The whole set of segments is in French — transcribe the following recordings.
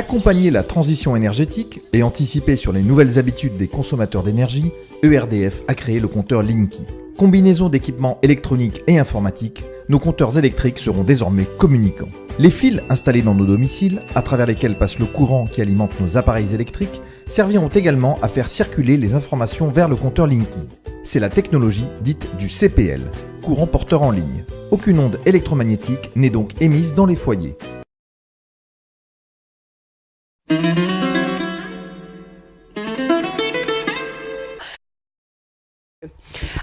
accompagner la transition énergétique et anticiper sur les nouvelles habitudes des consommateurs d'énergie, ERDF a créé le compteur Linky. Combinaison d'équipements électroniques et informatiques, nos compteurs électriques seront désormais communicants. Les fils installés dans nos domiciles, à travers lesquels passe le courant qui alimente nos appareils électriques, serviront également à faire circuler les informations vers le compteur Linky. C'est la technologie dite du CPL, courant porteur en ligne. Aucune onde électromagnétique n'est donc émise dans les foyers.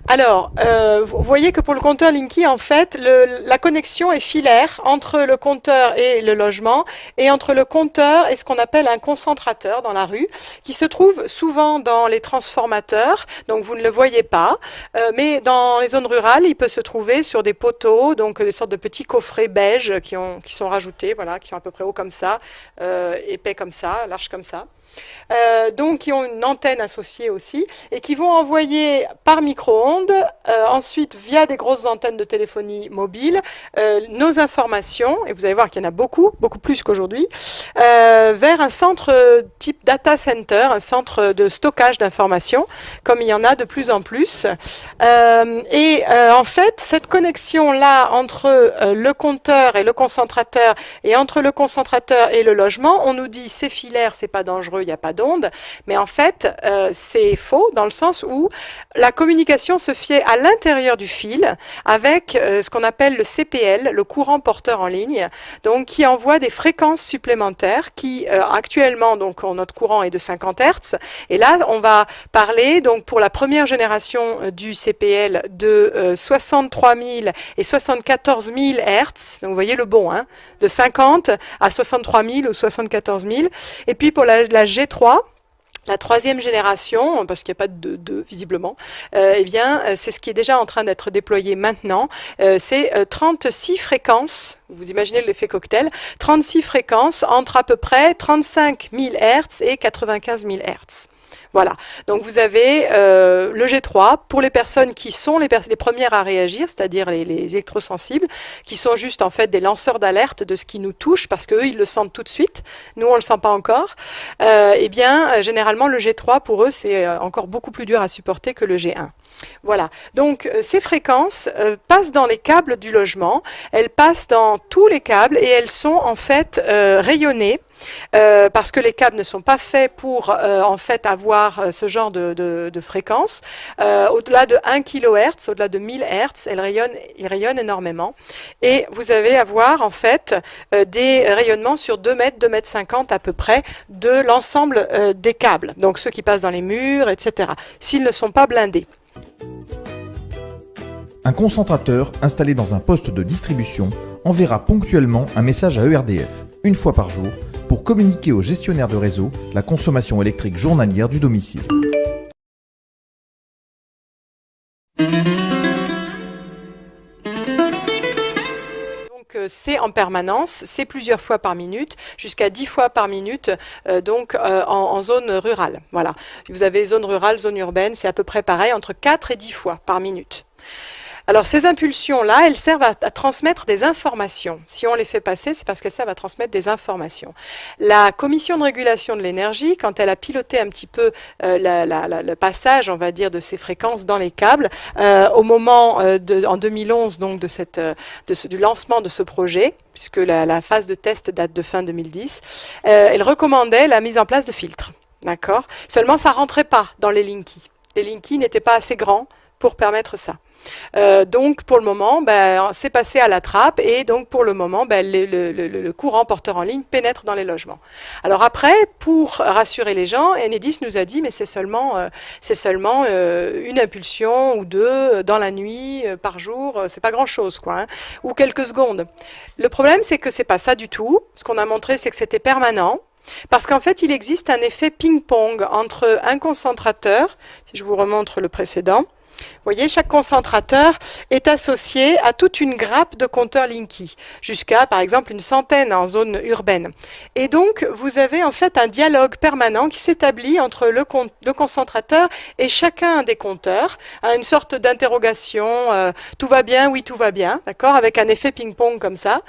Alors, vous voyez que pour le compteur Linky, en fait, la connexion est filaire entre le compteur et le logement, et entre le compteur et ce qu'on appelle un concentrateur dans la rue, qui se trouve souvent dans les transformateurs, donc vous ne le voyez pas, mais dans les zones rurales, il peut se trouver sur des poteaux, donc des sortes de petits coffrets beige qui sont rajoutés, voilà, qui sont à peu près hauts comme ça, épais comme ça, larges comme ça. Donc qui ont une antenne associée aussi et qui vont envoyer par micro-ondes, ensuite via des grosses antennes de téléphonie mobile, nos informations, et vous allez voir qu'il y en a beaucoup plus qu'aujourd'hui, vers un centre type data center, un centre de stockage d'informations, comme il y en a de plus en plus. En fait, cette connexion-là entre le compteur et le concentrateur, et entre le concentrateur et le logement, on nous dit c'est filaire, c'est pas dangereux, il n'y a pas d'onde, mais en fait, c'est faux dans le sens où la communication se fait à l'intérieur du fil avec ce qu'on appelle le CPL, le courant porteur en ligne, donc qui envoie des fréquences supplémentaires qui actuellement, donc notre courant est de 50 Hz, et là on va parler donc pour la première génération du CPL de 63 000 et 74 000 Hz, donc vous voyez le bon, hein, de 50 à 63 000 ou 74 000, et puis pour la G3, la troisième génération, parce qu'il n'y a pas de 2 visiblement, eh bien, c'est ce qui est déjà en train d'être déployé maintenant. C'est 36 fréquences, vous imaginez l'effet cocktail, 36 fréquences entre à peu près 35 000 Hz et 95 000 Hz. Voilà, donc vous avez le G3 pour les personnes qui sont les premières à réagir, c'est-à-dire les électrosensibles, qui sont juste en fait des lanceurs d'alerte de ce qui nous touche, parce qu'eux, ils le sentent tout de suite, nous, on ne le sent pas encore. Eh bien, généralement, le G3, pour eux, c'est encore beaucoup plus dur à supporter que le G1. Voilà, donc ces fréquences passent dans les câbles du logement, elles passent dans tous les câbles et elles sont en fait rayonnées. Parce que les câbles ne sont pas faits pour en fait avoir ce genre de fréquence. Au-delà de 1 kHz, au-delà de 1000 Hz, ils rayonnent énormément. Et vous allez avoir en fait des rayonnements sur 2 mètres, 2 mètres 50 à peu près de l'ensemble des câbles. Donc ceux qui passent dans les murs, etc. S'ils ne sont pas blindés. Un concentrateur installé dans un poste de distribution enverra ponctuellement un message à ERDF, une fois par jour, pour communiquer au gestionnaire de réseau la consommation électrique journalière du domicile. Donc c'est en permanence, c'est plusieurs fois par minute, jusqu'à 10 fois par minute, en zone rurale. Voilà. Vous avez zone rurale, zone urbaine, c'est à peu près pareil, entre 4 et 10 fois par minute. Alors ces impulsions-là, elles servent à transmettre des informations. Si on les fait passer, c'est parce qu'elles servent à transmettre des informations. La Commission de régulation de l'énergie, quand elle a piloté un petit peu le passage, on va dire, de ces fréquences dans les câbles, au moment en 2011 donc du lancement de ce projet, puisque la phase de test date de fin 2010, elle recommandait la mise en place de filtres. D'accord ? Seulement, ça rentrait pas dans les Linky. Les Linky n'étaient pas assez grands pour permettre ça. Donc pour le moment, c'est passé à la trappe et donc pour le moment, le courant porteur en ligne pénètre dans les logements. Alors après, pour rassurer les gens, Enedis nous a dit mais c'est seulement une impulsion ou 2 dans la nuit par jour, c'est pas grand-chose quoi, hein, ou quelques secondes. Le problème c'est que c'est pas ça du tout. Ce qu'on a montré c'est que c'était permanent. Parce qu'en fait, il existe un effet ping-pong entre un concentrateur, si je vous remontre le précédent. Vous voyez, chaque concentrateur est associé à toute une grappe de compteurs Linky, jusqu'à par exemple une centaine en zone urbaine. Et donc, vous avez en fait un dialogue permanent qui s'établit entre le concentrateur et chacun des compteurs, une sorte d'interrogation, tout va bien, oui tout va bien, d'accord, avec un effet ping-pong comme ça.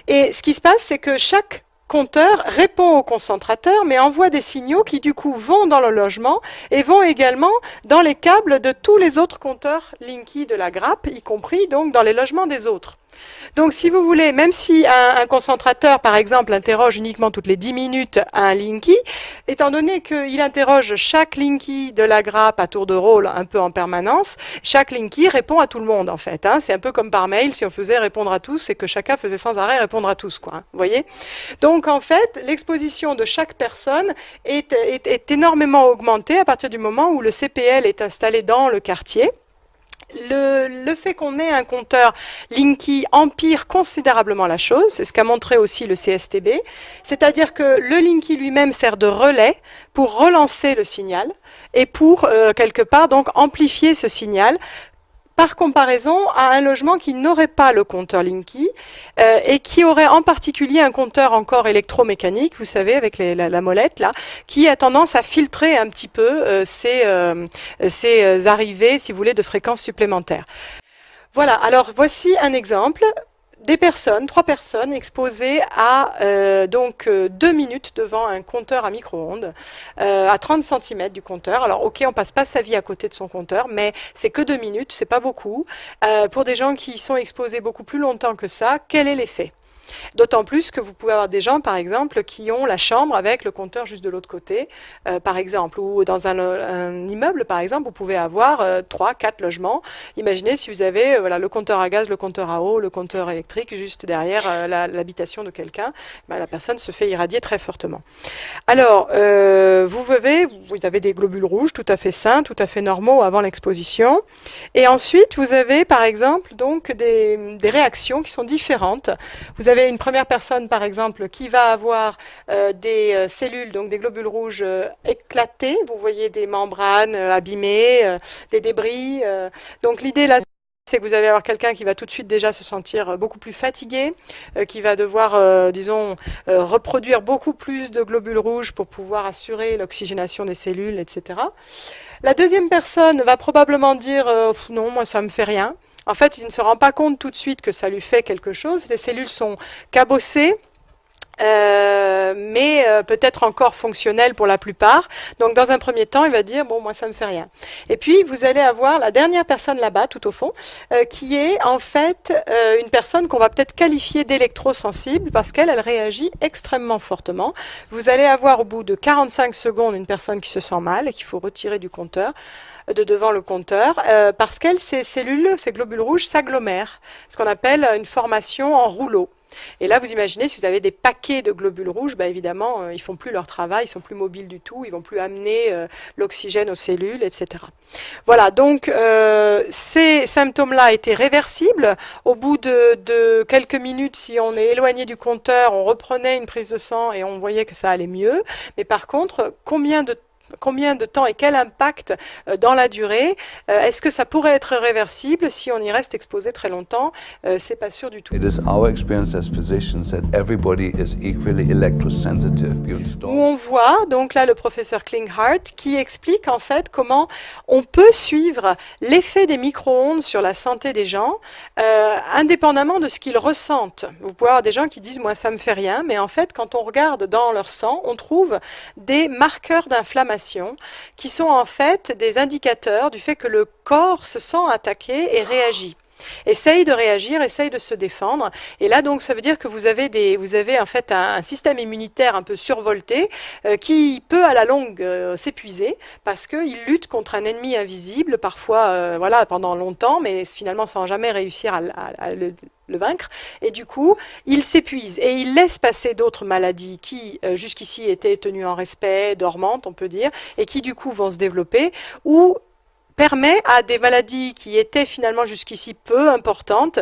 Et ce qui se passe, c'est que chaque compteur répond au concentrateur, mais envoie des signaux qui du coup vont dans le logement et vont également dans les câbles de tous les autres compteurs Linky de la grappe, y compris donc dans les logements des autres. Donc si vous voulez, même si un concentrateur, par exemple, interroge uniquement toutes les 10 minutes un Linky, étant donné qu'il interroge chaque Linky de la grappe à tour de rôle un peu en permanence, chaque Linky répond à tout le monde en fait. Hein. C'est un peu comme par mail, si on faisait répondre à tous et que chacun faisait sans arrêt répondre à tous. Quoi, hein. Vous voyez ? Donc en fait, l'exposition de chaque personne est énormément augmentée à partir du moment où le CPL est installé dans le quartier. Le fait qu'on ait un compteur Linky empire considérablement la chose, c'est ce qu'a montré aussi le CSTB, c'est-à-dire que le Linky lui-même sert de relais pour relancer le signal et pour, quelque part, donc amplifier ce signal par comparaison à un logement qui n'aurait pas le compteur Linky et qui aurait en particulier un compteur encore électromécanique, vous savez, avec la molette, là, qui a tendance à filtrer un petit peu ces arrivées, si vous voulez, de fréquences supplémentaires. Voilà, alors voici un exemple. Des personnes, 3 personnes exposées à 2 minutes devant un compteur à micro-ondes, à 30 cm du compteur. Alors ok, on passe pas sa vie à côté de son compteur, mais c'est que 2 minutes, c'est pas beaucoup. Pour des gens qui sont exposés beaucoup plus longtemps que ça, quel est l'effet ? D'autant plus que vous pouvez avoir des gens, par exemple, qui ont la chambre avec le compteur juste de l'autre côté, par exemple, ou dans un immeuble, par exemple, vous pouvez avoir 3, 4 logements. Imaginez si vous avez voilà, le compteur à gaz, le compteur à eau, le compteur électrique juste derrière l'habitation de quelqu'un, ben, la personne se fait irradier très fortement. Alors, vous avez des globules rouges tout à fait sains, tout à fait normaux avant l'exposition. Et ensuite, vous avez, par exemple, donc, des réactions qui sont différentes. Vous avez une première personne, par exemple, qui va avoir des cellules, donc des globules rouges éclatés. Vous voyez des membranes abîmées, des débris. Donc l'idée là, c'est que vous allez avoir quelqu'un qui va tout de suite déjà se sentir beaucoup plus fatigué, qui va devoir, disons, reproduire beaucoup plus de globules rouges pour pouvoir assurer l'oxygénation des cellules, etc. La deuxième personne va probablement dire « non, moi ça me fait rien ». En fait, il ne se rend pas compte tout de suite que ça lui fait quelque chose. Les cellules sont cabossées, mais peut-être encore fonctionnelles pour la plupart. Donc, dans un premier temps, il va dire « bon, moi, ça ne me fait rien ». Et puis, vous allez avoir la dernière personne là-bas, tout au fond, qui est en fait une personne qu'on va peut-être qualifier d'électrosensible parce qu'elle réagit extrêmement fortement. Vous allez avoir au bout de 45 secondes une personne qui se sent mal et qu'il faut retirer du compteur, de devant le compteur, parce qu'elles, ces cellules, ces globules rouges s'agglomèrent, ce qu'on appelle une formation en rouleau. Et là, vous imaginez, si vous avez des paquets de globules rouges, bah, évidemment, ils font plus leur travail, ils sont plus mobiles du tout, ils vont plus amener l'oxygène aux cellules, etc. Voilà, donc ces symptômes-là étaient réversibles. Au bout de quelques minutes, si on est éloigné du compteur, on reprenait une prise de sang et on voyait que ça allait mieux. Mais par contre, combien de temps et quel impact dans la durée? Est-ce que ça pourrait être réversible si on y reste exposé très longtemps? C'est pas sûr du tout. It is our experience as physicians that everybody is equally electrosensitive. Où on voit donc là le professeur Klinghardt qui explique en fait comment on peut suivre l'effet des micro-ondes sur la santé des gens indépendamment de ce qu'ils ressentent. Vous pouvez avoir des gens qui disent moi ça me fait rien, mais en fait quand on regarde dans leur sang, on trouve des marqueurs d'inflammation qui sont en fait des indicateurs du fait que le corps se sent attaqué et réagit. Essaye de réagir, essaye de se défendre. Et là, donc, ça veut dire que vous avez en fait un système immunitaire un peu survolté qui peut à la longue s'épuiser parce qu'il lutte contre un ennemi invisible, parfois voilà, pendant longtemps, mais finalement sans jamais réussir à le vaincre, et du coup, il s'épuise et il laisse passer d'autres maladies qui, jusqu'ici, étaient tenues en respect, dormantes, on peut dire, et qui, du coup, vont se développer, ou permet à des maladies qui étaient finalement jusqu'ici peu importantes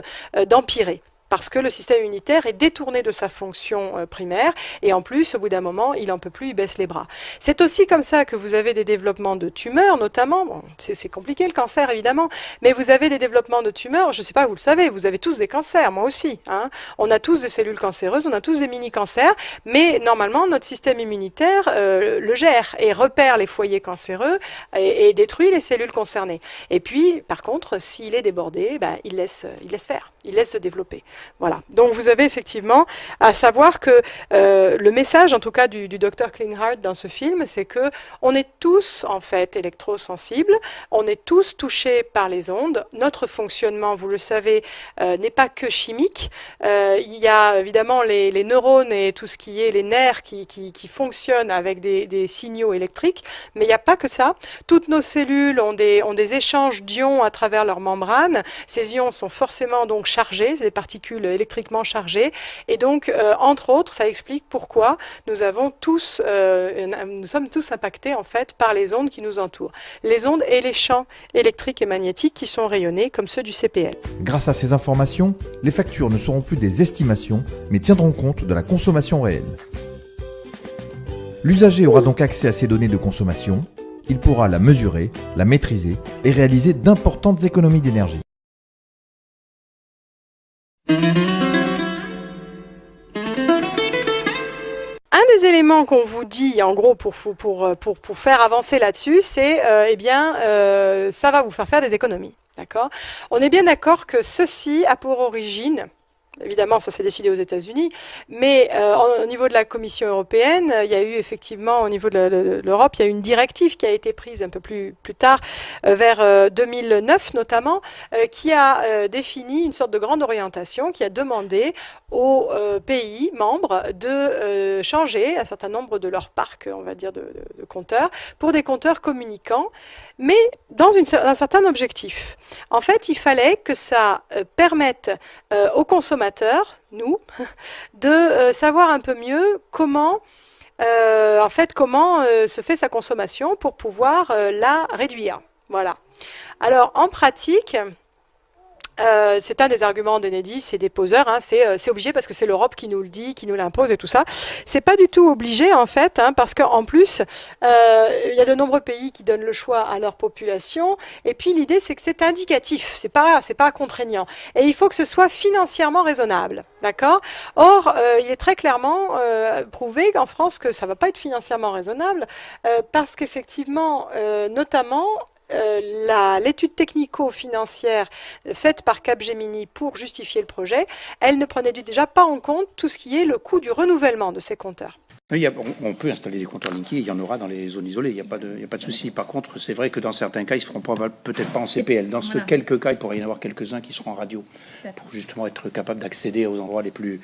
d'empirer. Parce que le système immunitaire est détourné de sa fonction primaire et en plus, au bout d'un moment, il n'en peut plus, il baisse les bras. C'est aussi comme ça que vous avez des développements de tumeurs, notamment. Bon, c'est compliqué le cancer, évidemment, mais vous avez des développements de tumeurs, je ne sais pas, vous le savez, vous avez tous des cancers, moi aussi. Hein. On a tous des cellules cancéreuses, on a tous des mini-cancers, mais normalement, notre système immunitaire le gère et repère les foyers cancéreux et détruit les cellules concernées. Et puis, par contre, s'il est débordé, ben, il laisse faire, il laisse se développer. Voilà. Donc vous avez effectivement à savoir que le message, en tout cas du docteur Klinghardt dans ce film, c'est que on est tous en fait électrosensibles, on est tous touchés par les ondes. Notre fonctionnement, vous le savez, n'est pas que chimique. Il y a évidemment les neurones et tout ce qui est les nerfs qui fonctionnent avec des signaux électriques, mais il n'y a pas que ça. Toutes nos cellules ont des échanges d'ions à travers leurs membranes. Ces ions sont forcément donc chargés, c'est des particules électriquement chargées, et donc entre autres, ça explique pourquoi nous sommes tous impactés en fait par les ondes qui nous entourent. Les ondes et les champs électriques et magnétiques qui sont rayonnés comme ceux du CPL. Grâce à ces informations, les factures ne seront plus des estimations, mais tiendront compte de la consommation réelle. L'usager aura donc accès à ces données de consommation, il pourra la mesurer, la maîtriser et réaliser d'importantes économies d'énergie. Un des éléments qu'on vous dit, en gros, pour faire avancer là-dessus, c'est ça va vous faire des économies. D'accord ? On est bien d'accord que ceci a pour origine, évidemment ça s'est décidé aux États-Unis, mais au niveau de la Commission européenne, il y a eu effectivement, au niveau de l'Europe, il y a eu une directive qui a été prise un peu plus tard, vers 2009 notamment, qui a défini une sorte de grande orientation, qui a demandé aux pays membres de changer un certain nombre de leurs parcs, on va dire, de compteurs, pour des compteurs communicants, mais dans un certain objectif. En fait, il fallait que ça permette aux consommateurs, nous, de savoir un peu mieux comment se fait sa consommation pour pouvoir la réduire. Voilà. Alors, en pratique, c'est un des arguments d'Enedis et des poseurs, hein, c'est obligé parce que c'est l'Europe qui nous le dit, qui nous l'impose et tout ça. C'est pas du tout obligé en fait, hein, parce qu'en plus, il y a de nombreux pays qui donnent le choix à leur population. Et puis l'idée, c'est que c'est indicatif, c'est pas contraignant. Et il faut que ce soit financièrement raisonnable, d'accord ? Or, il est très clairement prouvé qu'en France que ça va pas être financièrement raisonnable, parce qu'effectivement, notamment, l'étude technico-financière faite par Capgemini pour justifier le projet, elle ne prenait déjà pas en compte tout ce qui est le coût du renouvellement de ces compteurs. On peut installer des compteurs Linky, il y en aura dans les zones isolées, il n'y a pas de souci. Par contre, c'est vrai que dans certains cas, ils ne se feront peut-être pas en CPL. Dans ce quelques cas, il pourrait y en avoir quelques-uns qui seront en radio, pour justement être capable d'accéder aux endroits les plus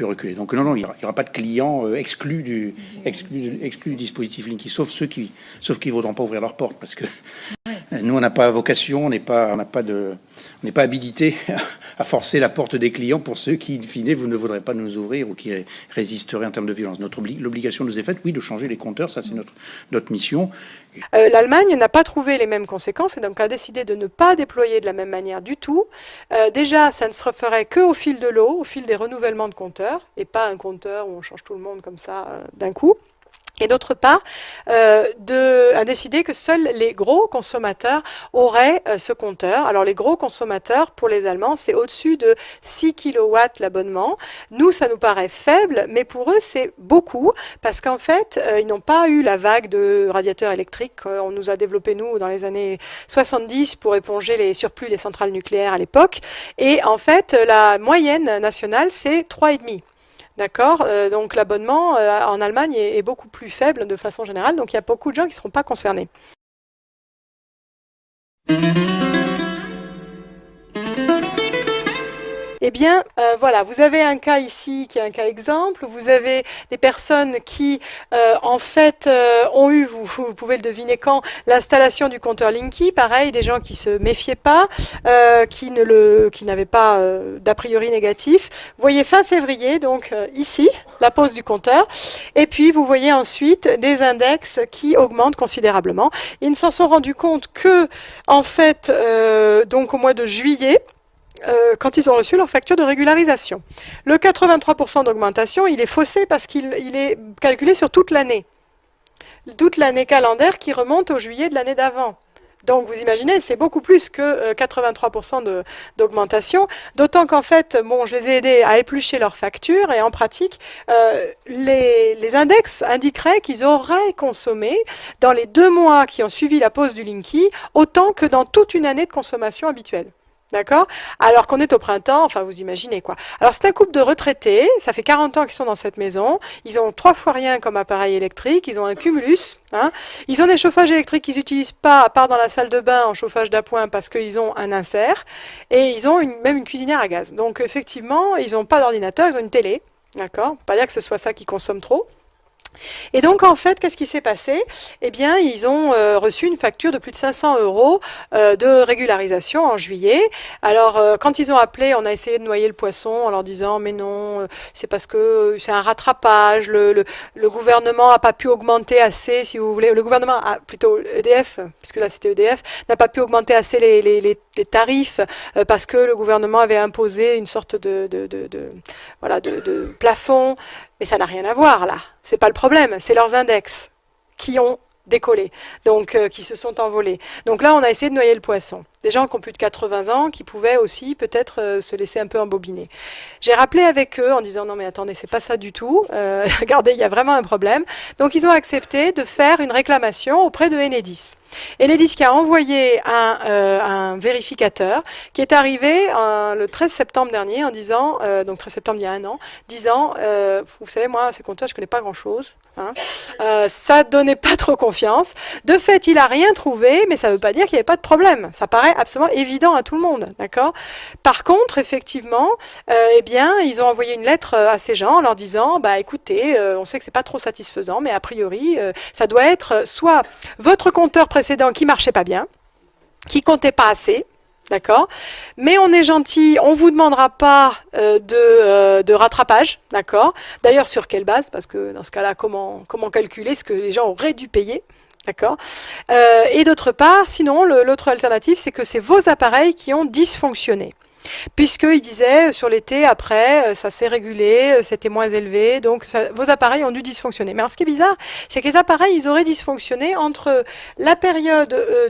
reculés. Donc non, il n'y aura pas de clients exclus du dispositif Linky, sauf ceux qui ne voudront pas ouvrir leurs portes, parce que nous, on n'a pas vocation, on n'est pas habilité à forcer la porte des clients pour ceux qui, in fine, vous ne voudrez pas nous ouvrir ou qui résisteraient en termes de violence. L'obligation nous est faite, oui, de changer les compteurs, ça c'est notre mission. L'Allemagne n'a pas trouvé les mêmes conséquences et donc a décidé de ne pas déployer de la même manière du tout. Déjà, ça ne se referait qu'au fil de l'eau, au fil des renouvellements de compteurs, et pas un compteur où on change tout le monde comme ça d'un coup. Et d'autre part, a décidé que seuls les gros consommateurs auraient ce compteur. Alors les gros consommateurs, pour les Allemands, c'est au-dessus de 6 kW l'abonnement. Nous, ça nous paraît faible, mais pour eux, c'est beaucoup, parce qu'en fait, ils n'ont pas eu la vague de radiateurs électriques qu'on nous a développé, nous, dans les années 70 pour éponger les surplus des centrales nucléaires à l'époque. Et en fait, la moyenne nationale, c'est 3,5. D'accord, donc l'abonnement en Allemagne est beaucoup plus faible de façon générale, donc il y a beaucoup de gens qui ne seront pas concernés. Eh bien, voilà, vous avez un cas ici qui est un cas exemple. Vous avez des personnes qui, en fait, ont eu, vous pouvez le deviner quand, l'installation du compteur Linky. Pareil, des gens qui se méfiaient pas, qui n'avaient pas d'a priori négatif. Vous voyez fin février, donc ici, la pose du compteur. Et puis, vous voyez ensuite des index qui augmentent considérablement. Ils ne s'en sont rendus compte que, en fait, donc au mois de juillet, quand ils ont reçu leur facture de régularisation. Le 83% d'augmentation, il est faussé parce qu'il est calculé sur toute l'année calendaire qui remonte au juillet de l'année d'avant. Donc vous imaginez, c'est beaucoup plus que 83% d'augmentation, d'autant qu'en fait, bon, je les ai aidés à éplucher leurs factures, et en pratique, les index indiqueraient qu'ils auraient consommé, dans les 2 mois qui ont suivi la pose du Linky, autant que dans toute une année de consommation habituelle. D'accord? Alors qu'on est au printemps, enfin vous imaginez quoi. Alors c'est un couple de retraités, ça fait 40 ans qu'ils sont dans cette maison, ils ont 3 fois rien comme appareil électrique, ils ont un cumulus, hein. Ils ont des chauffages électriques qu'ils n'utilisent pas, à part dans la salle de bain en chauffage d'appoint parce qu'ils ont un insert, et ils ont même une cuisinière à gaz. Donc effectivement, ils n'ont pas d'ordinateur, ils ont une télé, d'accord? Pas dire que ce soit ça qui consomme trop. Et donc en fait, qu'est-ce qui s'est passé? Eh bien, ils ont reçu une facture de plus de 500 € de régularisation en juillet. Alors quand ils ont appelé, on a essayé de noyer le poisson en leur disant mais non, c'est parce que c'est un rattrapage, le gouvernement n'a pas pu augmenter assez, si vous voulez, le gouvernement a plutôt EDF, puisque là c'était EDF, n'a pas pu augmenter assez les tarifs parce que le gouvernement avait imposé une sorte voilà, de plafond. Mais ça n'a rien à voir là. C'est pas le problème, c'est leurs index qui ont décollé, donc qui se sont envolés. Donc là, on a essayé de noyer le poisson. Des gens qui ont plus de 80 ans, qui pouvaient aussi peut-être se laisser un peu embobiner. J'ai rappelé avec eux en disant non mais attendez, c'est pas ça du tout. Regardez, il y a vraiment un problème. Donc ils ont accepté de faire une réclamation auprès de Enedis. Enedis qui a envoyé un vérificateur qui est arrivé le 13 septembre dernier en disant, donc 13 septembre il y a un an, disant, vous savez moi ces compteurs je connais pas grand chose. Hein. Ça donnait pas trop confiance. De fait, il a rien trouvé, mais ça veut pas dire qu'il n'y avait pas de problème. Ça paraît absolument évident à tout le monde, d'accord? Par contre, effectivement, eh bien, ils ont envoyé une lettre à ces gens en leur disant, bah écoutez, on sait que c'est pas trop satisfaisant, mais a priori, ça doit être soit votre compteur précédent qui marchait pas bien, qui comptait pas assez. D'accord, mais on est gentil, on vous demandera pas de rattrapage, d'accord. D'ailleurs, sur quelle base? Parce que dans ce cas-là, comment calculer ce que les gens auraient dû payer, d'accord. Et d'autre part, sinon, l'autre alternative, c'est que c'est vos appareils qui ont dysfonctionné. Puisqu'il disait sur l'été, après, ça s'est régulé, c'était moins élevé, donc vos appareils ont dû dysfonctionner. Mais alors ce qui est bizarre, c'est que les appareils, ils auraient dysfonctionné entre la période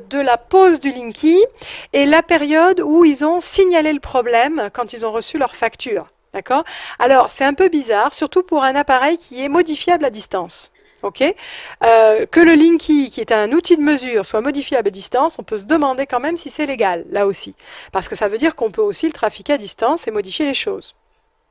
de la pause du Linky et la période où ils ont signalé le problème quand ils ont reçu leur facture. D'accord? Alors, c'est un peu bizarre, surtout pour un appareil qui est modifiable à distance. Okay, que le Linky, qui est un outil de mesure, soit modifiable à distance, on peut se demander quand même si c'est légal, là aussi. Parce que ça veut dire qu'on peut aussi le trafiquer à distance et modifier les choses.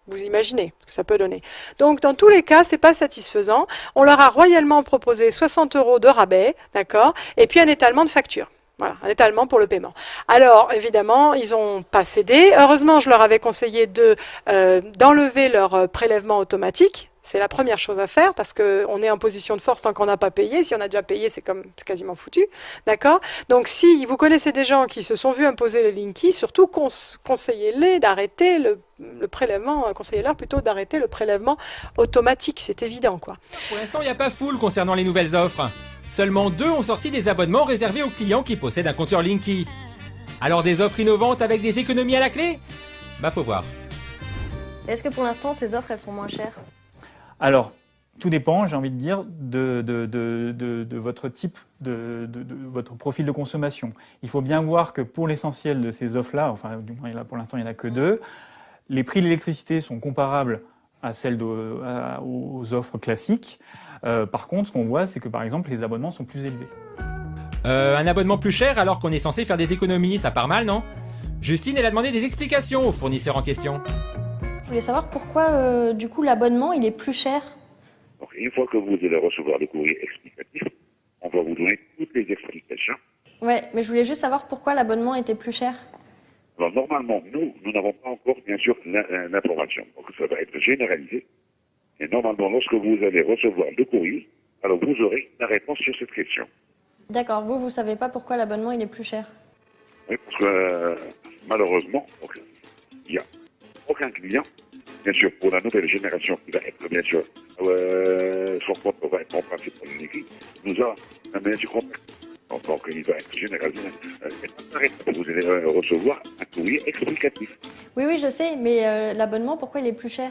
Vous imaginez ce que ça peut donner. Donc, dans tous les cas, c'est pas satisfaisant. On leur a royalement proposé 60 € de rabais, d'accord, et puis un étalement de facture. Voilà, un étalement pour le paiement. Alors, évidemment, ils n'ont pas cédé. Heureusement, je leur avais conseillé d'enlever leur prélèvement automatique. C'est la première chose à faire parce qu'on est en position de force tant qu'on n'a pas payé. Si on a déjà payé, c'est quasiment foutu. D'accord? Donc, si vous connaissez des gens qui se sont vus imposer le Linky, surtout conseillez-les d'arrêter le prélèvement, conseillez-leur plutôt d'arrêter le prélèvement automatique. C'est évident, quoi. Pour l'instant, il n'y a pas foule concernant les nouvelles offres. Seulement 2 ont sorti des abonnements réservés aux clients qui possèdent un compteur Linky. Alors des offres innovantes avec des économies à la clé? Bah faut voir. Est-ce que pour l'instant ces offres elles sont moins chères? Alors, tout dépend, j'ai envie de dire, de votre type, de votre profil de consommation. Il faut bien voir que pour l'essentiel de ces offres-là, enfin du moins là, pour l'instant il n'y en a que 2, les prix de l'électricité sont comparables à celles aux offres classiques. Par contre, ce qu'on voit, c'est que par exemple, les abonnements sont plus élevés. Un abonnement plus cher alors qu'on est censé faire des économies, ça part mal, non? Justine, elle a demandé des explications au fournisseur en question. Je voulais savoir pourquoi, du coup, l'abonnement, il est plus cher. Donc, une fois que vous allez recevoir le courrier explicatif, on va vous donner toutes les explications. Ouais, mais je voulais juste savoir pourquoi l'abonnement était plus cher. Alors, normalement, nous n'avons pas encore, bien sûr, l'information. Donc, ça va être généralisé. Et normalement, lorsque vous allez recevoir le courrier, alors vous aurez la réponse sur cette question. D'accord, vous savez pas pourquoi l'abonnement il est plus cher? Oui, parce que malheureusement, il n'y a aucun client, bien sûr, pour la nouvelle génération qui va être, bien sûr, son compte va être remplacé par le Linky, nous a, bien sûr, donc il va être généralisé. Vous allez recevoir un courrier explicatif. Oui, je sais, mais l'abonnement, pourquoi il est plus cher?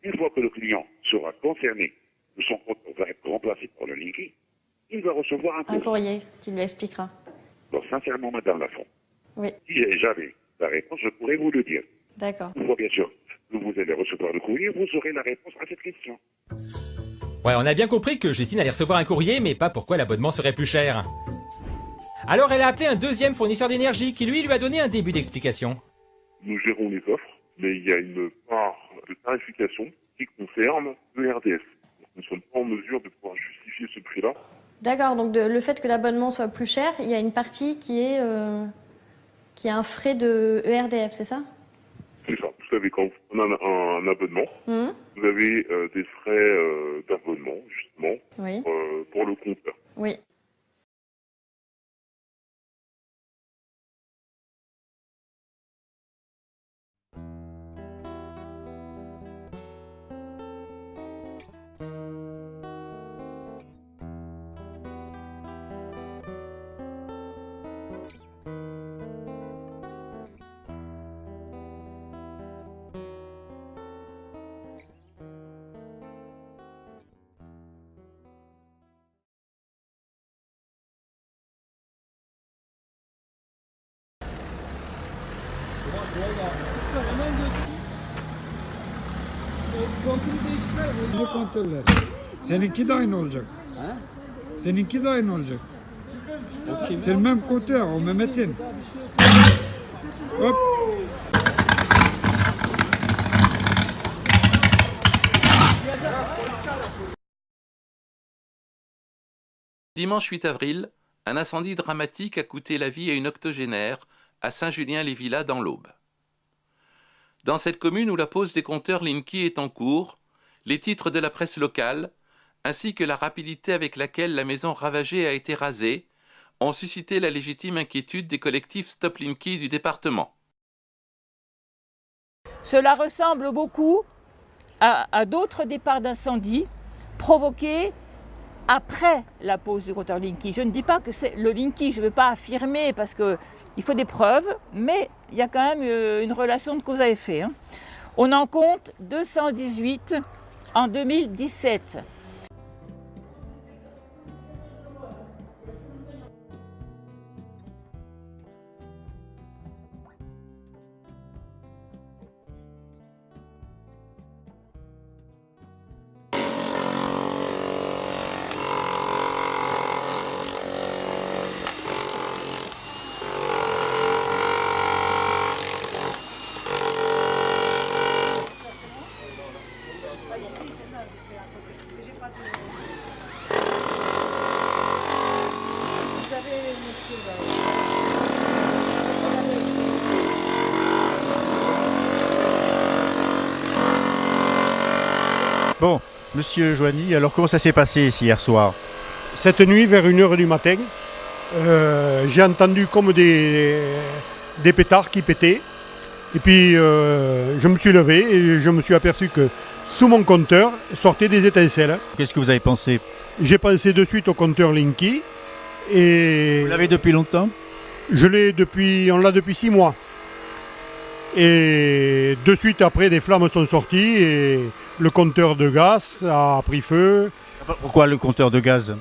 Une fois que le client sera concerné, que son compte va être remplacé par le Linky, il va recevoir un courrier qui lui expliquera. Donc, sincèrement, Madame Lafont, oui. Si j'avais la réponse, je pourrais vous le dire. D'accord. Une fois, bien sûr, que vous allez recevoir le courrier, vous aurez la réponse à cette question. Ouais, on a bien compris que Justine allait recevoir un courrier, mais pas pourquoi l'abonnement serait plus cher. Alors elle a appelé un deuxième fournisseur d'énergie qui lui a donné un début d'explication. nous gérons les offres, mais il y a une part de tarification qui concerne le RDF. Nous ne sommes pas en mesure de pouvoir justifier ce prix-là. D'accord, donc le fait que l'abonnement soit plus cher, il y a une partie qui est un frais de ERDF, c'est ça? C'est ça. Vous savez, quand on a un abonnement, vous avez des frais d'abonnement, justement, Oui. pour le compteur. Oui. Kontörler. Seninki de aynı olacak. Seninki de aynı olacak. C'est le même compteur, o Mehmet'in. Hop. Dimanche 8 avril, un incendie dramatique a coûté la vie à une octogénaire à Saint-Julien-les-Villas dans l'Aube. Dans cette commune où la pose des compteurs Linky est en cours, les titres de la presse locale, ainsi que la rapidité avec laquelle la maison ravagée a été rasée, ont suscité la légitime inquiétude des collectifs Stop Linky du département. Cela ressemble beaucoup à d'autres départs d'incendie provoqués après la pose du compteur Linky. Je ne dis pas que c'est le Linky, je ne veux pas affirmer parce qu'il faut des preuves, mais il y a quand même une relation de cause à effet. On en compte 218 en 2017. Bon, monsieur Joigny, alors comment ça s'est passé ici hier soir? Cette nuit, vers 1h du matin, j'ai entendu comme des pétards qui pétaient. Et puis, je me suis levé et je me suis aperçu que sous mon compteur sortaient des étincelles. Qu'est-ce que vous avez pensé? J'ai pensé de suite au compteur Linky. Et vous l'avez depuis longtemps? On l'a depuis 6 mois. Et de suite après, des flammes sont sorties et le compteur de gaz a pris feu. Pourquoi le compteur de gaz?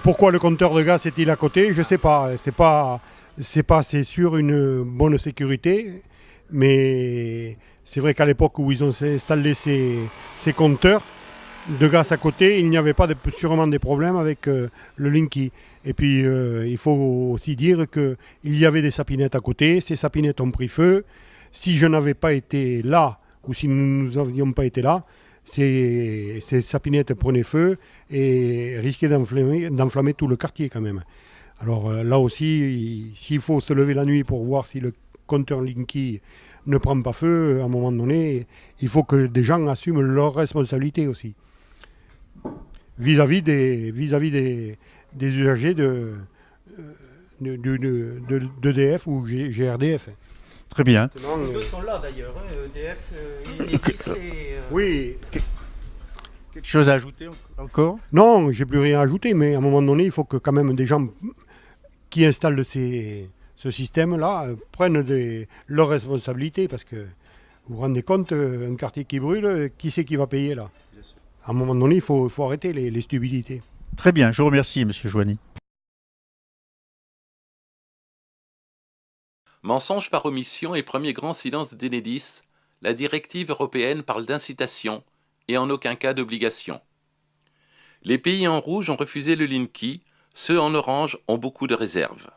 Pourquoi le compteur de gaz est-il à côté? Je ne sais pas. C'est sûr une bonne sécurité. Mais c'est vrai qu'à l'époque où ils ont installé ces compteurs de gaz à côté, il n'y avait pas sûrement des problèmes avec le Linky. Et puis il faut aussi dire qu'il y avait des sapinettes à côté. Ces sapinettes ont pris feu. Si je n'avais pas été là, ou si nous n'avions pas été là, ces sapinettes prenaient feu et risquaient d'enflammer tout le quartier quand même. Alors là aussi, s'il faut se lever la nuit pour voir si le compteur Linky ne prend pas feu, à un moment donné, il faut que des gens assument leurs responsabilités aussi. Vis-à-vis des usagers d'EDF ou GRDF. Très bien. Les deux sont là d'ailleurs, EDF et Oui. Quelque chose à ajouter encore? Non, j'ai plus rien à ajouter, mais à un moment donné, il faut que quand même des gens qui installent ce système-là prennent leurs responsabilités, parce que vous vous rendez compte, un quartier qui brûle, qui c'est qui va payer là? À un moment donné, il faut arrêter les stupidités. Très bien, je vous remercie, monsieur Joigny. Mensonge par omission et premier grand silence d'Enedis, la directive européenne parle d'incitation et en aucun cas d'obligation. Les pays en rouge ont refusé le Linky, ceux en orange ont beaucoup de réserves.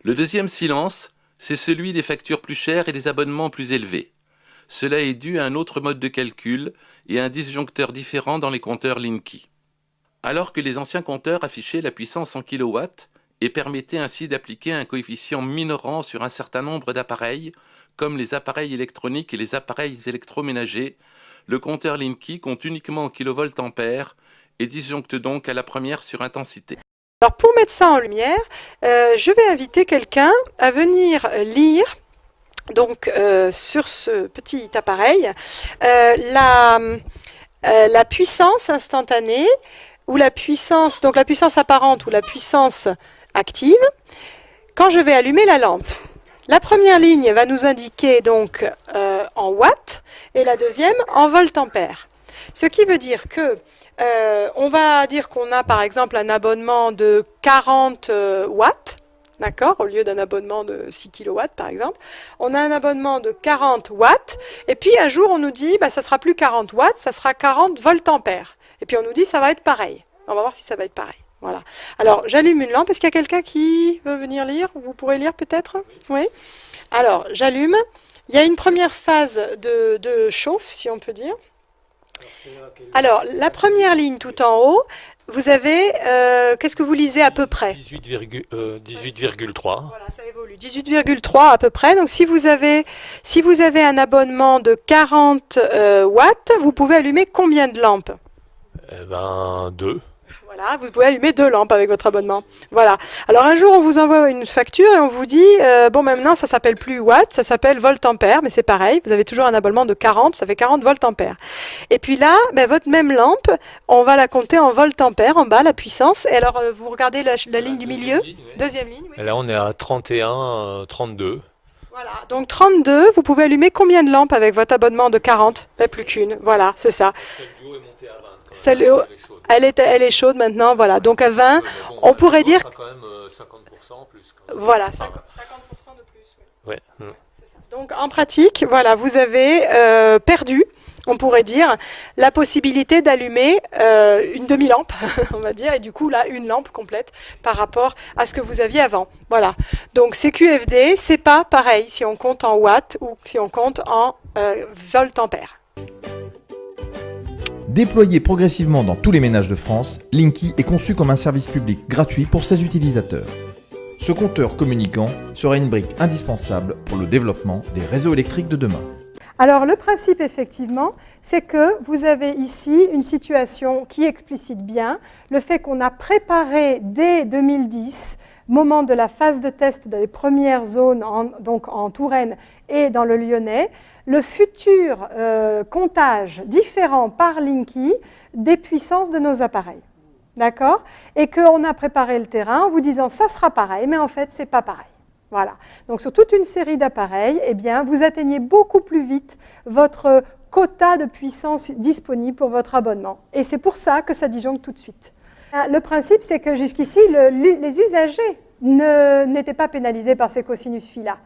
Le deuxième silence, c'est celui des factures plus chères et des abonnements plus élevés. Cela est dû à un autre mode de calcul et à un disjoncteur différent dans les compteurs Linky. Alors que les anciens compteurs affichaient la puissance en kW et permettaient ainsi d'appliquer un coefficient minorant sur un certain nombre d'appareils, comme les appareils électroniques et les appareils électroménagers, le compteur Linky compte uniquement en kVA et disjoncte donc à la première sur intensité. Alors pour mettre ça en lumière, je vais inviter quelqu'un à venir lire donc sur ce petit appareil la puissance instantanée ou la puissance, donc la puissance apparente ou la puissance active quand je vais allumer la lampe. La première ligne va nous indiquer donc en watts et la deuxième en volt-ampères. Ce qui veut dire que on va dire qu'on a par exemple un abonnement de 40 watts, d'accord, au lieu d'un abonnement de 6 kW par exemple. On a un abonnement de 40 watts et puis un jour on nous dit bah, ça sera plus 40 watts, ça sera 40 volt-ampères. Et puis on nous dit ça va être pareil. On va voir si ça va être pareil. Voilà. Alors j'allume une lampe. Est-ce qu'il y a quelqu'un qui veut venir lire? Vous pourrez lire peut-être? Oui. Alors j'allume. Il y a une première phase de chauffe, si on peut dire. Alors, la première ligne tout en haut, vous avez, qu'est-ce que vous lisez à peu près? 18,3. Voilà, ça évolue. 18,3 à peu près. Donc, si vous avez un abonnement de 40 watts, vous pouvez allumer combien de lampes? Eh ben, 2. Voilà, vous pouvez allumer 2 lampes avec votre abonnement. Voilà. Alors un jour, on vous envoie une facture et on vous dit, bon, maintenant, ça s'appelle plus watts, ça s'appelle volt-ampères, mais c'est pareil, vous avez toujours un abonnement de 40, ça fait 40 volt-ampères. Et puis là, ben, votre même lampe, on va la compter en volt-ampères, en bas, la puissance. Et alors, vous regardez la ligne du milieu, deuxième ligne. Oui. Et là, on est à 31, 32. Voilà, donc 32, vous pouvez allumer combien de lampes avec votre abonnement de 40? Ben, plus qu'une, voilà, c'est ça. Celle elle est chaude maintenant, voilà. Donc à 20, on pourrait dire. Quand même 50% en plus. Voilà, 50% de plus. Oui. Ouais. Donc en pratique, voilà, vous avez perdu, on pourrait dire, la possibilité d'allumer une demi-lampe, on va dire, et du coup là une lampe complète par rapport à ce que vous aviez avant. Voilà. Donc CQFD, c'est pas pareil si on compte en watts ou si on compte en volt-ampères. Déployé progressivement dans tous les ménages de France, Linky est conçu comme un service public gratuit pour ses utilisateurs. Ce compteur communicant sera une brique indispensable pour le développement des réseaux électriques de demain. Alors le principe effectivement, c'est que vous avez ici une situation qui explicite bien le fait qu'on a préparé dès 2010, moment de la phase de test des premières zones, donc en Touraine et dans le Lyonnais, le futur comptage différent par Linky des puissances de nos appareils. D'accord? Et qu'on a préparé le terrain en vous disant ça sera pareil, mais en fait, c'est pas pareil. Voilà. Donc sur toute une série d'appareils, eh bien, vous atteignez beaucoup plus vite votre quota de puissance disponible pour votre abonnement. Et c'est pour ça que ça disjoncte tout de suite. Le principe, c'est que jusqu'ici, les usagers n'étaient pas pénalisés par ces cosinus phi-là.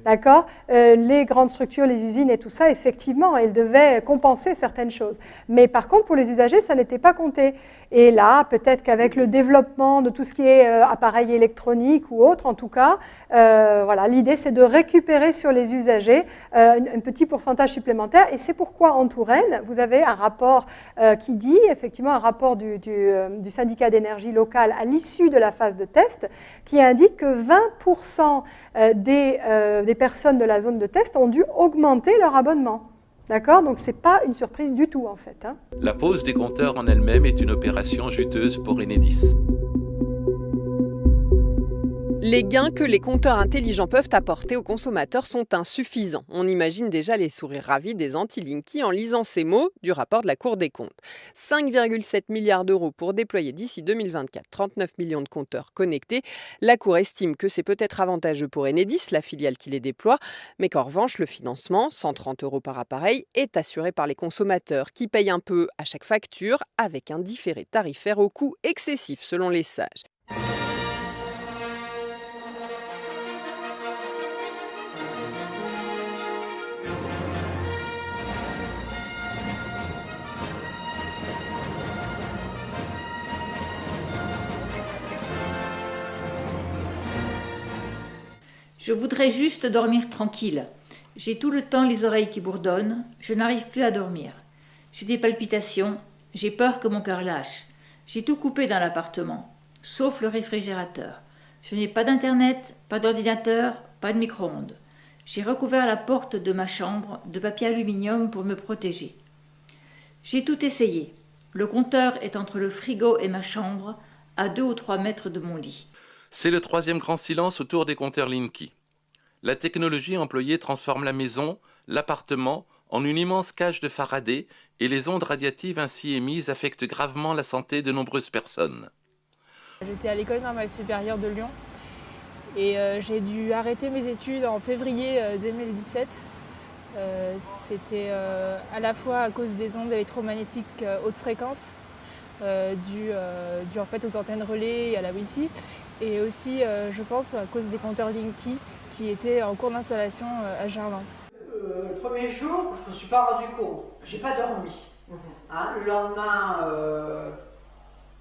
D'accord? Les grandes structures, les usines et tout ça, effectivement, elles devaient compenser certaines choses. Mais par contre, pour les usagers, ça n'était pas compté. Et là, peut-être qu'avec le développement de tout ce qui est appareil électronique ou autre, en tout cas, voilà, l'idée, c'est de récupérer sur les usagers un petit pourcentage supplémentaire. Et c'est pourquoi, en Touraine, vous avez un rapport qui dit, effectivement, un rapport du syndicat d'énergie locale à l'issue de la phase de test, qui indique que 20% des personnes de la zone de test ont dû augmenter leur abonnement. D'accord? Donc ce n'est pas une surprise du tout en fait. Hein. La pose des compteurs en elle-même est une opération juteuse pour Enedis. Les gains que les compteurs intelligents peuvent apporter aux consommateurs sont insuffisants. On imagine déjà les sourires ravis des anti-Linky en lisant ces mots du rapport de la Cour des comptes. 5,7 milliards d'euros pour déployer d'ici 2024 39 millions de compteurs connectés. La Cour estime que c'est peut-être avantageux pour Enedis, la filiale qui les déploie, mais qu'en revanche, le financement, 130 euros par appareil, est assuré par les consommateurs qui payent un peu à chaque facture avec un différé tarifaire au coût excessif selon les sages. Je voudrais juste dormir tranquille. J'ai tout le temps les oreilles qui bourdonnent, je n'arrive plus à dormir. J'ai des palpitations, j'ai peur que mon cœur lâche. J'ai tout coupé dans l'appartement, sauf le réfrigérateur. Je n'ai pas d'internet, pas d'ordinateur, pas de micro-ondes. J'ai recouvert la porte de ma chambre de papier aluminium pour me protéger. J'ai tout essayé. Le compteur est entre le frigo et ma chambre, à 2 ou 3 mètres de mon lit. C'est le troisième grand silence autour des compteurs Linky. La technologie employée transforme la maison, l'appartement, en une immense cage de Faraday et les ondes radiatives ainsi émises affectent gravement la santé de nombreuses personnes. J'étais à l'école normale supérieure de Lyon et j'ai dû arrêter mes études en février 2017. C'était à la fois à cause des ondes électromagnétiques haute fréquence dues en fait aux antennes relais et à la Wi-Fi, et aussi je pense à cause des compteurs Linky qui étaient en cours d'installation à Gerland. Le premier jour, je ne me suis pas rendu compte, j'ai pas dormi. Hein, le lendemain,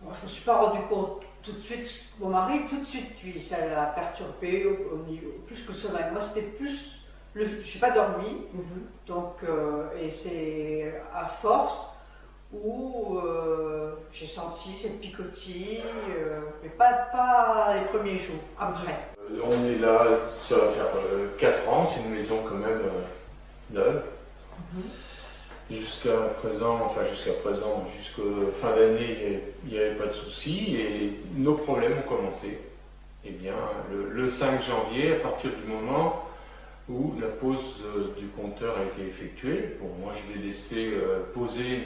je ne me suis pas rendu compte tout de suite. Mon mari, tout de suite, lui, ça l'a perturbé au niveau, plus que le sommeil. Moi, c'était plus, je n'ai pas dormi, donc, et c'est à force où j'ai senti cette picotis, mais pas les premiers jours, après. On est là, ça va faire 4 ans, c'est une maison quand même neuve. Jusqu'à présent, jusqu'à fin d'année, il n'y avait pas de soucis et nos problèmes ont commencé. Eh bien, le 5 janvier, à partir du moment où la pose du compteur a été effectuée, bon, moi je l'ai laissé poser,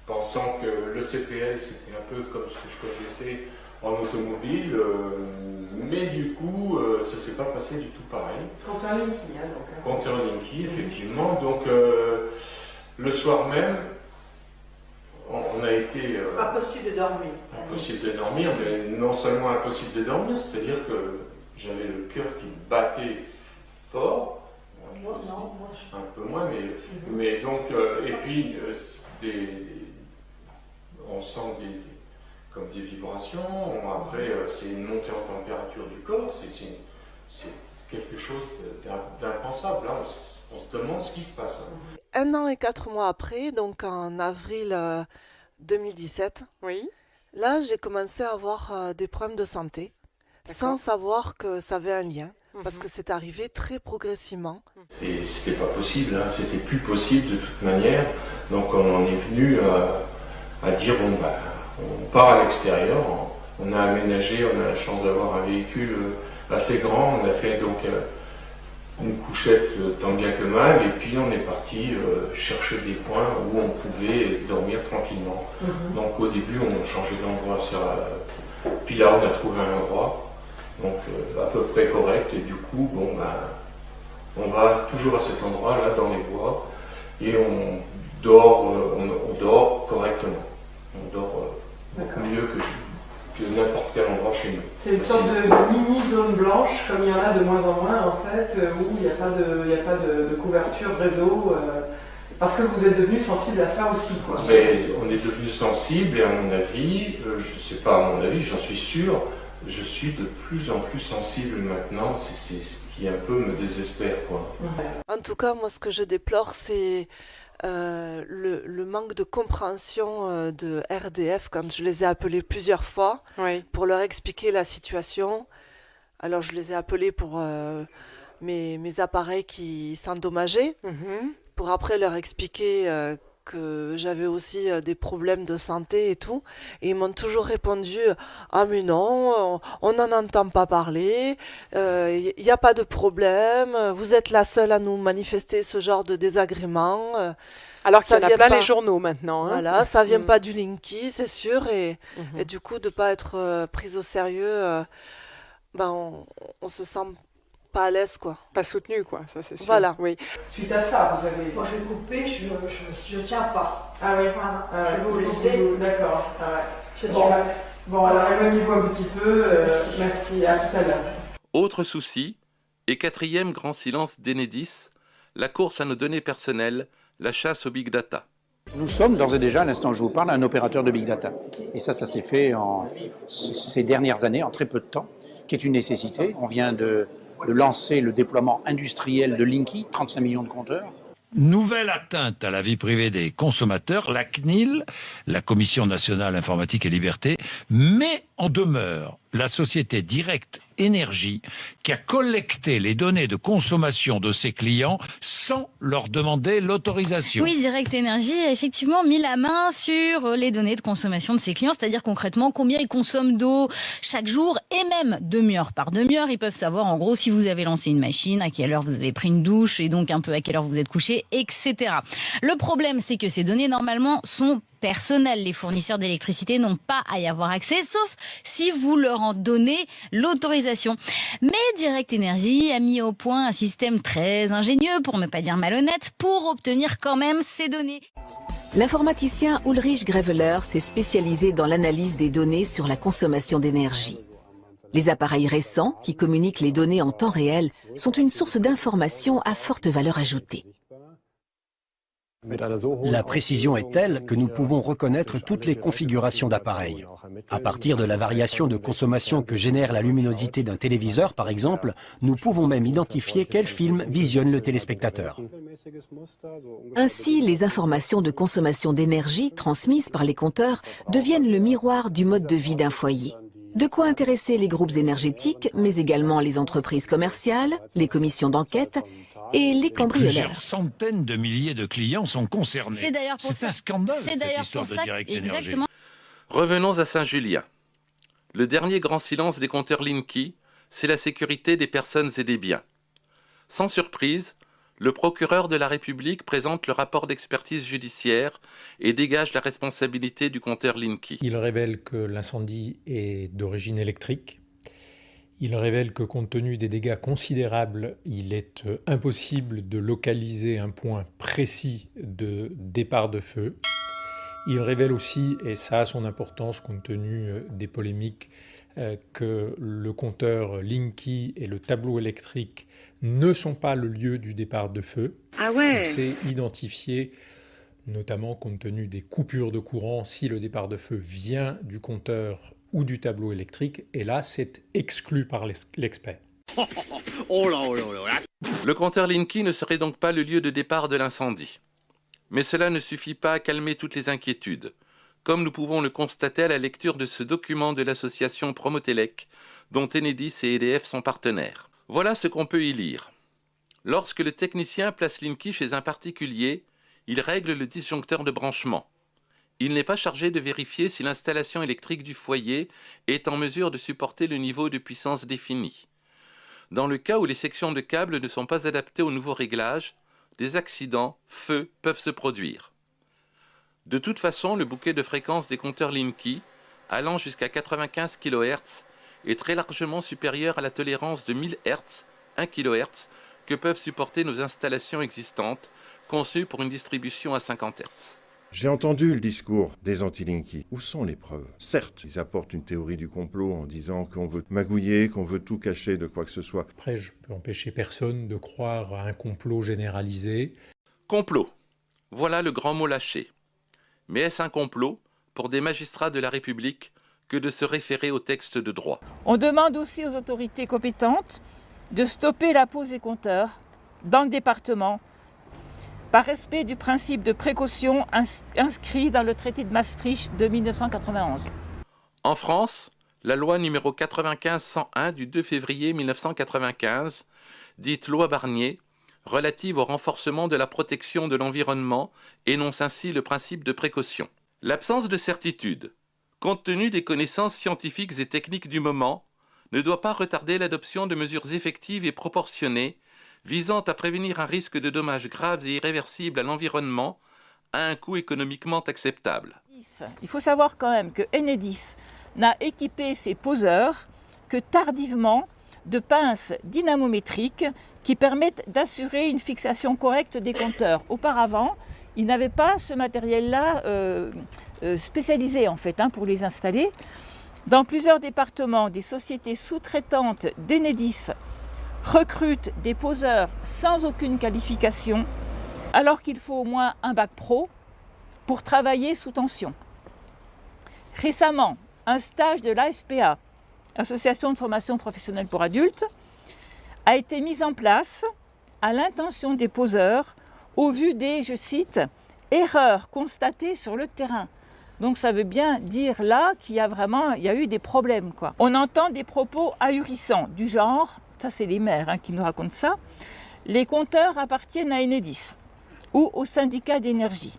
pensant que le CPL c'était un peu comme ce que je connaissais en automobile, mais du coup, ça ne s'est pas passé du tout pareil. Compteur Linky, hein, donc. Compteur Linky, effectivement. Donc, le soir même, on a été... impossible de dormir. Impossible de dormir, mais non seulement impossible de dormir, c'est-à-dire que j'avais le cœur qui battait fort. Moi, un peu moins, mais donc... et puis, on sent comme des vibrations. Après, c'est une montée en température du corps. C'est quelque chose d'impensable. Hein. On se demande ce qui se passe. 1 an et 4 mois après, donc en avril 2017, là j'ai commencé à avoir des problèmes de santé, sans savoir que ça avait un lien, parce que c'est arrivé très progressivement. Et c'était pas possible, hein. C'était plus possible de toute manière. Donc on en est venu à dire on part à l'extérieur, on a aménagé, on a la chance d'avoir un véhicule assez grand, on a fait donc une couchette tant bien que mal, et puis on est parti chercher des points où on pouvait dormir tranquillement. Donc au début on changeait d'endroit, puis là on a trouvé un endroit donc à peu près correct, et du coup on va toujours à cet endroit là dans les bois, et on dort correctement, on dort beaucoup mieux que n'importe quel endroit chez nous. C'est une sorte de mini zone blanche, comme il y en a de moins en moins en fait, où il n'y a pas de couverture réseau, parce que vous êtes devenu sensible à ça aussi, quoi. Mais on est devenu sensible, et à mon avis, je ne sais pas à mon avis, j'en suis sûr, je suis de plus en plus sensible maintenant, c'est ce qui un peu me désespère, quoi. En tout cas, moi ce que je déplore, c'est le manque de compréhension de RDF quand je les ai appelés plusieurs fois pour leur expliquer la situation. Alors je les ai appelés pour mes appareils qui s'endommageaient, pour après leur expliquer que j'avais aussi des problèmes de santé et tout, et ils m'ont toujours répondu « Ah mais non, on n'en entend pas parler, il n'y a pas de problème, vous êtes la seule à nous manifester ce genre de désagrément. » Alors qu'il y en a plein les journaux maintenant. Hein. Voilà, ça vient pas du Linky, c'est sûr, et du coup de pas être prise au sérieux, on se sent pas à l'aise, quoi. Pas soutenu, quoi, ça c'est sûr. Voilà. Oui. Suite à ça, vous avez... Moi je vais couper, je tiens pas. Ah oui, je vais vous laisser. D'accord. Bon, alors éloignez-vous un petit peu. Merci, à tout à l'heure. Autre souci, et quatrième grand silence d'Enedis, la course à nos données personnelles, la chasse au big data. Nous sommes d'ores et déjà, à l'instant où je vous parle, un opérateur de big data. Et ça s'est fait ces dernières années, en très peu de temps, qui est une nécessité. On vient de lancer le déploiement industriel de Linky, 35 millions de compteurs. Nouvelle atteinte à la vie privée des consommateurs, la CNIL, la Commission nationale informatique et liberté, met en demeure la société Direct Énergie qui a collecté les données de consommation de ses clients sans leur demander l'autorisation. Oui, Direct Énergie a effectivement mis la main sur les données de consommation de ses clients, c'est-à-dire concrètement combien ils consomment d'eau chaque jour et même demi-heure par demi-heure. Ils peuvent savoir en gros si vous avez lancé une machine, à quelle heure vous avez pris une douche et donc un peu à quelle heure vous êtes couché, etc. Le problème, c'est que ces données normalement sont personnelles. Les fournisseurs d'électricité n'ont pas à y avoir accès, sauf si vous leur en donnez l'autorisation. Mais Direct Énergie a mis au point un système très ingénieux, pour ne pas dire malhonnête, pour obtenir quand même ces données. L'informaticien Ulrich Greveler s'est spécialisé dans l'analyse des données sur la consommation d'énergie. Les appareils récents, qui communiquent les données en temps réel, sont une source d'information à forte valeur ajoutée. La précision est telle que nous pouvons reconnaître toutes les configurations d'appareils. À partir de la variation de consommation que génère la luminosité d'un téléviseur, par exemple, nous pouvons même identifier quel film visionne le téléspectateur. Ainsi, les informations de consommation d'énergie transmises par les compteurs deviennent le miroir du mode de vie d'un foyer. De quoi intéresser les groupes énergétiques, mais également les entreprises commerciales, les commissions d'enquête et les cambrioleurs. Plusieurs centaines de milliers de clients sont concernés. C'est d'ailleurs pour ça. un scandale, C'est cette d'ailleurs histoire pour de ça. Direct Énergie. Exactement. Revenons à Saint-Julien. Le dernier grand silence des compteurs Linky, c'est la sécurité des personnes et des biens. Sans surprise, le procureur de la République présente le rapport d'expertise judiciaire et dégage la responsabilité du compteur Linky. Il révèle que l'incendie est d'origine électrique. Il révèle que compte tenu des dégâts considérables, il est impossible de localiser un point précis de départ de feu. Il révèle aussi, et ça a son importance compte tenu des polémiques, que le compteur Linky et le tableau électrique ne sont pas le lieu du départ de feu. Ah ouais. C'est identifié, notamment compte tenu des coupures de courant, si le départ de feu vient du compteur ou du tableau électrique, et là, c'est exclu par l'expert. Oh là, oh là, oh là. Le compteur Linky ne serait donc pas le lieu de départ de l'incendie. Mais cela ne suffit pas à calmer toutes les inquiétudes, comme nous pouvons le constater à la lecture de ce document de l'association Promotelec, dont Enedis et EDF sont partenaires. Voilà ce qu'on peut y lire. Lorsque le technicien place Linky chez un particulier, il règle le disjoncteur de branchement. Il n'est pas chargé de vérifier si l'installation électrique du foyer est en mesure de supporter le niveau de puissance défini. Dans le cas où les sections de câbles ne sont pas adaptées au nouveau réglage, des accidents, feux, peuvent se produire. De toute façon, le bouquet de fréquences des compteurs Linky, allant jusqu'à 95 kHz, est très largement supérieur à la tolérance de 1000 Hz, 1 kHz, que peuvent supporter nos installations existantes, conçues pour une distribution à 50 Hz. J'ai entendu le discours des anti-Linky. Où sont les preuves? Certes, ils apportent une théorie du complot en disant qu'on veut magouiller, qu'on veut tout cacher de quoi que ce soit. Après, je peux empêcher personne de croire à un complot généralisé. Complot. Voilà le grand mot lâché. Mais est-ce un complot pour des magistrats de la République que de se référer au texte de droit? On demande aussi aux autorités compétentes de stopper la pose des compteurs dans le département par respect du principe de précaution inscrit dans le traité de Maastricht de 1991. En France, la loi numéro 95-101 du 2 février 1995, dite loi Barnier, relative au renforcement de la protection de l'environnement, énonce ainsi le principe de précaution. L'absence de certitude, compte tenu des connaissances scientifiques et techniques du moment, ne doit pas retarder l'adoption de mesures effectives et proportionnées visant à prévenir un risque de dommages graves et irréversibles à l'environnement à un coût économiquement acceptable. Il faut savoir quand même que Enedis n'a équipé ses poseurs que tardivement de pinces dynamométriques qui permettent d'assurer une fixation correcte des compteurs. Auparavant, ils n'avaient pas ce matériel-là spécialisé en fait pour les installer. Dans plusieurs départements, des sociétés sous-traitantes d'Enedis recrutent des poseurs sans aucune qualification, alors qu'il faut au moins un bac pro pour travailler sous tension. Récemment, un stage de l'AFPA, Association de formation professionnelle pour adultes, a été mise en place à l'intention des poseurs au vu des, je cite, « erreurs constatées sur le terrain ». Donc ça veut bien dire là qu'il y a eu des problèmes, quoi. On entend des propos ahurissants du genre, ça c'est les maires qui nous racontent ça, les compteurs appartiennent à Enedis ou au syndicat d'énergie.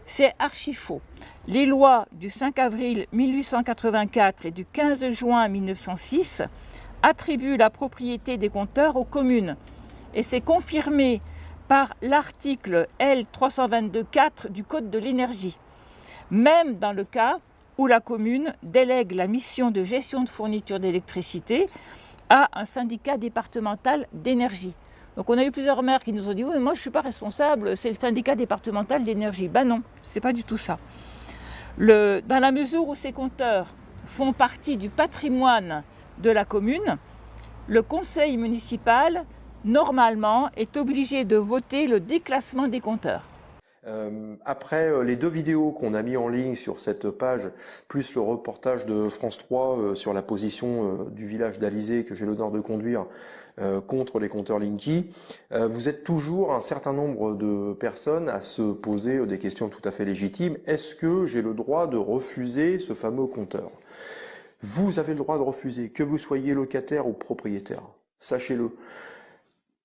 C'est archi faux. Les lois du 5 avril 1884 et du 15 juin 1906 attribuent la propriété des compteurs aux communes. Et c'est confirmé par l'article L322.4 du Code de l'énergie. Même dans le cas où la commune délègue la mission de gestion de fourniture d'électricité à un syndicat départemental d'énergie. Donc on a eu plusieurs maires qui nous ont dit « Oui, mais moi je ne suis pas responsable, c'est le syndicat départemental d'énergie ». Ben non, ce n'est pas du tout ça. Dans la mesure où ces compteurs font partie du patrimoine de la commune, le conseil municipal, normalement, est obligé de voter le déclassement des compteurs. Après les 2 vidéos qu'on a mis en ligne sur cette page, plus le reportage de France 3 sur la position du village d'Alizé que j'ai l'honneur de conduire contre les compteurs Linky, vous êtes toujours un certain nombre de personnes à se poser des questions tout à fait légitimes. Est-ce que j'ai le droit de refuser ce fameux compteur? Vous avez le droit de refuser, que vous soyez locataire ou propriétaire. Sachez-le.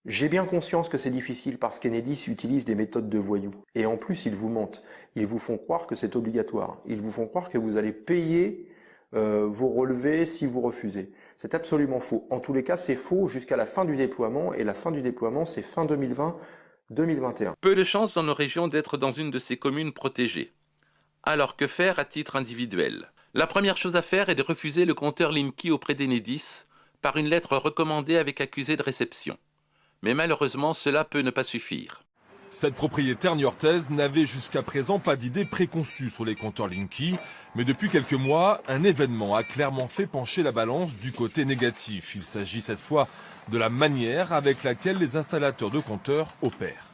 J'ai bien conscience que c'est difficile parce qu'Enedis utilise des méthodes de voyous. Et en plus, ils vous mentent. Ils vous font croire que c'est obligatoire. Ils vous font croire que vous allez payer vos relevés si vous refusez. C'est absolument faux. En tous les cas, c'est faux jusqu'à la fin du déploiement. Et la fin du déploiement, c'est fin 2020-2021. Peu de chances dans nos régions d'être dans une de ces communes protégées. Alors que faire à titre individuel? La première chose à faire est de refuser le compteur Linky auprès d'Enedis par une lettre recommandée avec accusé de réception. Mais malheureusement, cela peut ne pas suffire. Cette propriétaire niortaise n'avait jusqu'à présent pas d'idée préconçue sur les compteurs Linky, mais depuis quelques mois, un événement a clairement fait pencher la balance du côté négatif. Il s'agit cette fois de la manière avec laquelle les installateurs de compteurs opèrent.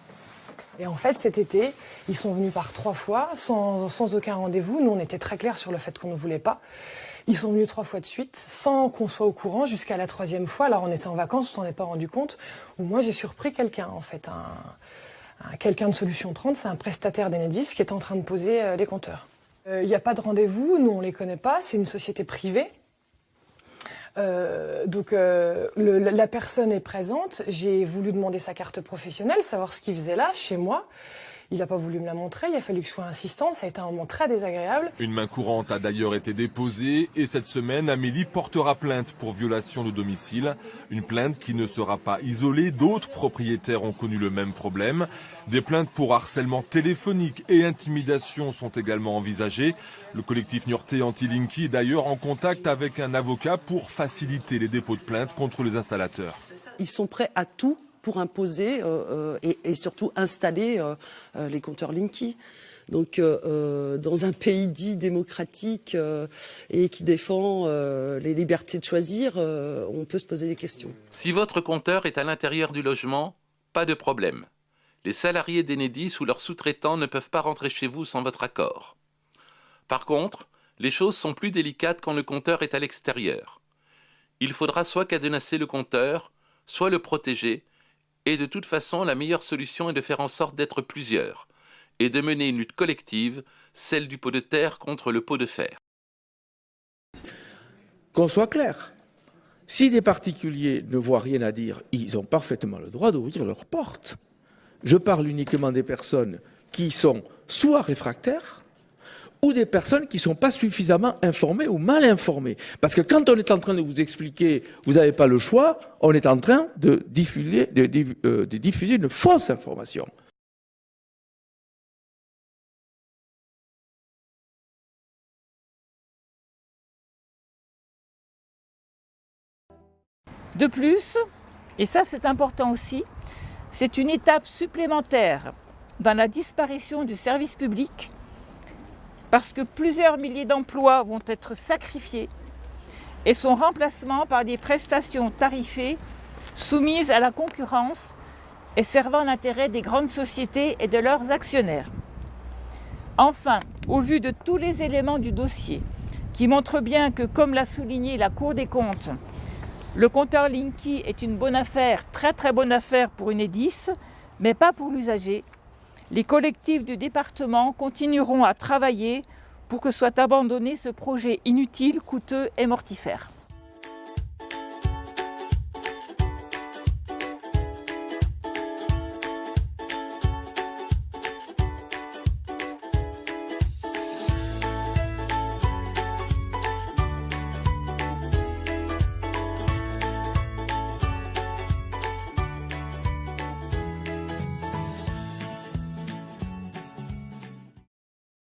Et en fait, cet été, ils sont venus par 3 fois, sans aucun rendez-vous. Nous, on était très clairs sur le fait qu'on ne voulait pas. Ils sont venus 3 fois de suite, sans qu'on soit au courant, jusqu'à la 3e fois. Alors, on était en vacances, on s'en est pas rendu compte. Où moi, j'ai surpris quelqu'un, en fait. Quelqu'un de Solution 30, c'est un prestataire d'Enedis qui est en train de poser les compteurs. Il n'y a pas de rendez-vous, nous, on les connaît pas. C'est une société privée. La personne est présente. J'ai voulu demander sa carte professionnelle, savoir ce qu'il faisait là, chez moi. Il n'a pas voulu me la montrer, il a fallu que je sois insistante, ça a été un moment très désagréable. Une main courante a d'ailleurs été déposée et cette semaine, Amélie portera plainte pour violation de domicile. Une plainte qui ne sera pas isolée, d'autres propriétaires ont connu le même problème. Des plaintes pour harcèlement téléphonique et intimidation sont également envisagées. Le collectif niortais anti-Linky est d'ailleurs en contact avec un avocat pour faciliter les dépôts de plainte contre les installateurs. Ils sont prêts à tout pour imposer et surtout installer les compteurs Linky. Donc dans un pays dit démocratique et qui défend les libertés de choisir, on peut se poser des questions. Si votre compteur est à l'intérieur du logement, pas de problème. Les salariés d'Enedis ou leurs sous-traitants ne peuvent pas rentrer chez vous sans votre accord. Par contre, les choses sont plus délicates quand le compteur est à l'extérieur. Il faudra soit cadenasser le compteur, soit le protéger. Et de toute façon, la meilleure solution est de faire en sorte d'être plusieurs et de mener une lutte collective, celle du pot de terre contre le pot de fer. Qu'on soit clair, si des particuliers ne voient rien à dire, ils ont parfaitement le droit d'ouvrir leurs portes. Je parle uniquement des personnes qui sont soit réfractaires, ou des personnes qui ne sont pas suffisamment informées ou mal informées. Parce que quand on est en train de vous expliquer, vous n'avez pas le choix, on est en train de diffuser une fausse information. De plus, et ça c'est important aussi, c'est une étape supplémentaire dans la disparition du service public, parce que plusieurs milliers d'emplois vont être sacrifiés et son remplacement par des prestations tarifées soumises à la concurrence et servant l'intérêt des grandes sociétés et de leurs actionnaires. Enfin, au vu de tous les éléments du dossier qui montrent bien que, comme l'a souligné la Cour des comptes, Le compteur Linky est une bonne affaire, très bonne affaire pour Enedis, mais pas pour l'usager. Les collectifs du département continueront à travailler pour que soit abandonné ce projet inutile, coûteux et mortifère.